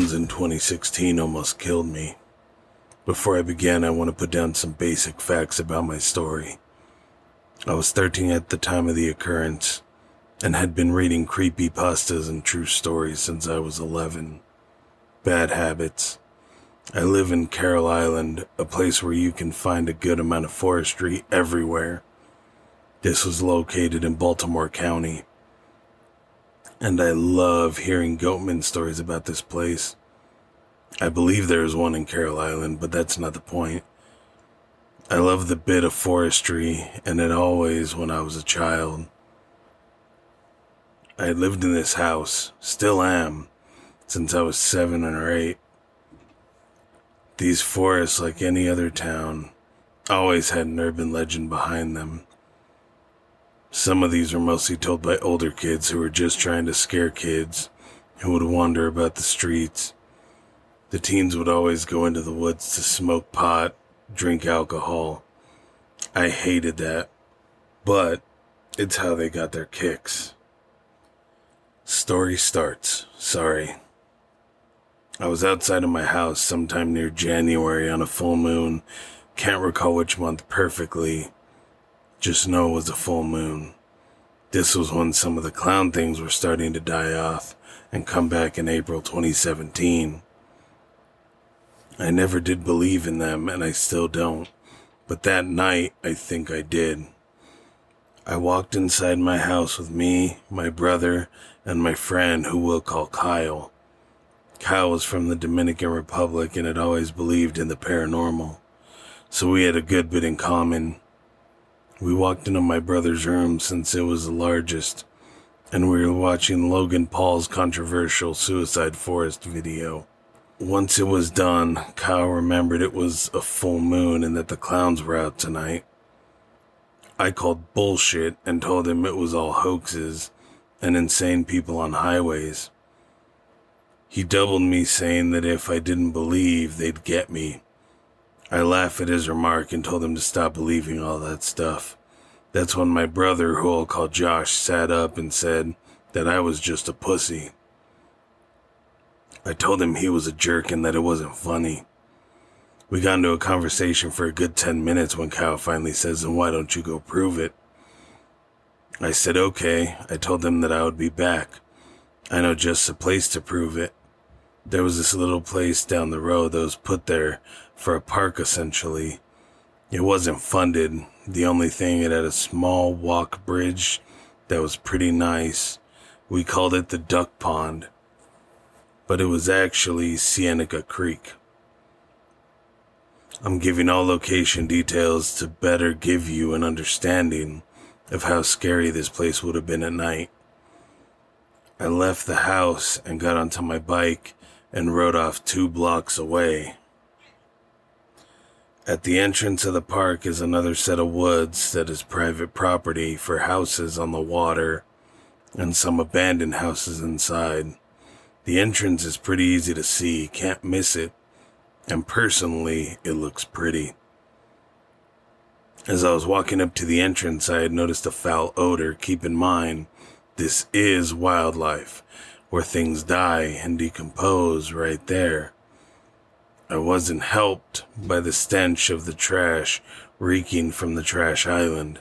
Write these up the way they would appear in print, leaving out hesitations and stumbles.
clowns in 2016 almost killed me. Before I begin, I want to put down some basic facts about my story. I was 13 at the time of the occurrence, and had been reading creepypastas and true stories since I was 11. Bad habits. I live in Carroll Island, a place where you can find a good amount of forestry everywhere. This was located in Baltimore County, and I love hearing Goatman stories about this place. I believe there is one in Carroll Island, but that's not the point. I love the bit of forestry, and it always when I was a child. I had lived in this house, still am, since I was 7 or 8. These forests, like any other town, always had an urban legend behind them. Some of these were mostly told by older kids who were just trying to scare kids who would wander about the streets. The teens would always go into the woods to smoke pot, drink alcohol. I hated that, but it's how they got their kicks. Story starts. Sorry. I was outside of my house sometime near January on a full moon. Can't recall which month perfectly. Just know it was a full moon. This was when some of the clown things were starting to die off and come back in April 2017. I never did believe in them, and I still don't. But that night, I think I did. I walked inside my house with me, my brother, and my friend who we'll call Kyle. Kyle was from the Dominican Republic and had always believed in the paranormal, so we had a good bit in common. We walked into my brother's room since it was the largest, and we were watching Logan Paul's controversial Suicide Forest video. Once it was done, Kyle remembered it was a full moon and that the clowns were out tonight. I called bullshit and told him it was all hoaxes and insane people on highways. He doubled me, saying that if I didn't believe, they'd get me. I laughed at his remark and told him to stop believing all that stuff. That's when my brother, who I'll call Josh, sat up and said that I was just a pussy. I told him he was a jerk and that it wasn't funny. We got into a conversation for a good 10 minutes when Kyle finally says, "And why don't you go prove it?" I said, okay. I told him that I would be back. I know just a place to prove it. There was this little place down the road that was put there for a park, essentially. It wasn't funded. The only thing, it had a small walk bridge that was pretty nice. We called it the Duck Pond, but it was actually Cienega Creek. I'm giving all location details to better give you an understanding of how scary this place would have been at night. I left the house and got onto my bike and rode off 2 blocks away. At the entrance of the park is another set of woods that is private property for houses on the water and some abandoned houses inside. The entrance is pretty easy to see, can't miss it, and personally, it looks pretty. As I was walking up to the entrance, I had noticed a foul odor. Keep in mind, this is wildlife, where things die and decompose right there. I wasn't helped by the stench of the trash reeking from the trash island.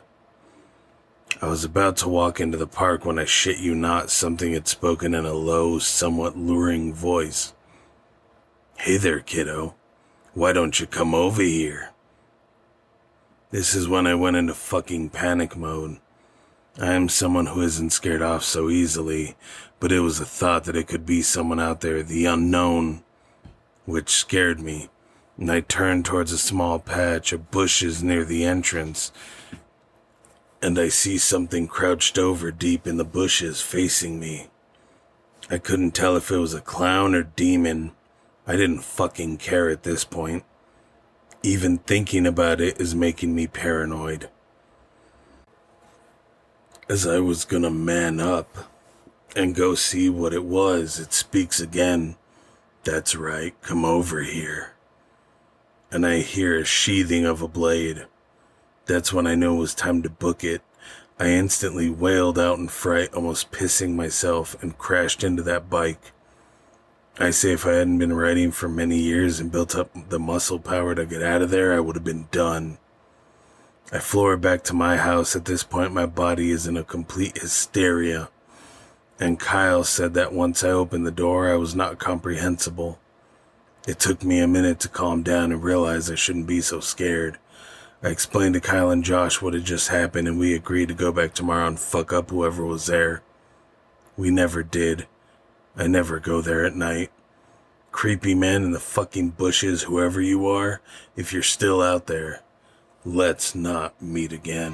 I was about to walk into the park when I shit you not, something had spoken in a low, somewhat luring voice. "Hey there, kiddo. Why don't you come over here?" This is when I went into fucking panic mode. I am someone who isn't scared off so easily, but it was a thought that it could be someone out there, the unknown, which scared me, and I turned towards a small patch of bushes near the entrance, and I see something crouched over deep in the bushes facing me. I couldn't tell if it was a clown or demon. I didn't fucking care at this point. Even thinking about it is making me paranoid. As I was gonna man up and go see what it was, it speaks again. "That's right, come over here." And I hear a sheathing of a blade. That's when I knew it was time to book it. I instantly wailed out in fright, almost pissing myself, and crashed into that bike. I say if I hadn't been writing for many years and built up the muscle power to get out of there, I would have been done. I flew her back to my house. At this point, my body is in a complete hysteria. And Kyle said that once I opened the door, I was not comprehensible. It took me a minute to calm down and realize I shouldn't be so scared. I explained to Kyle and Josh what had just happened, and we agreed to go back tomorrow and fuck up whoever was there. We never did. I never go there at night. Creepy man in the fucking bushes, whoever you are, if you're still out there, let's not meet again.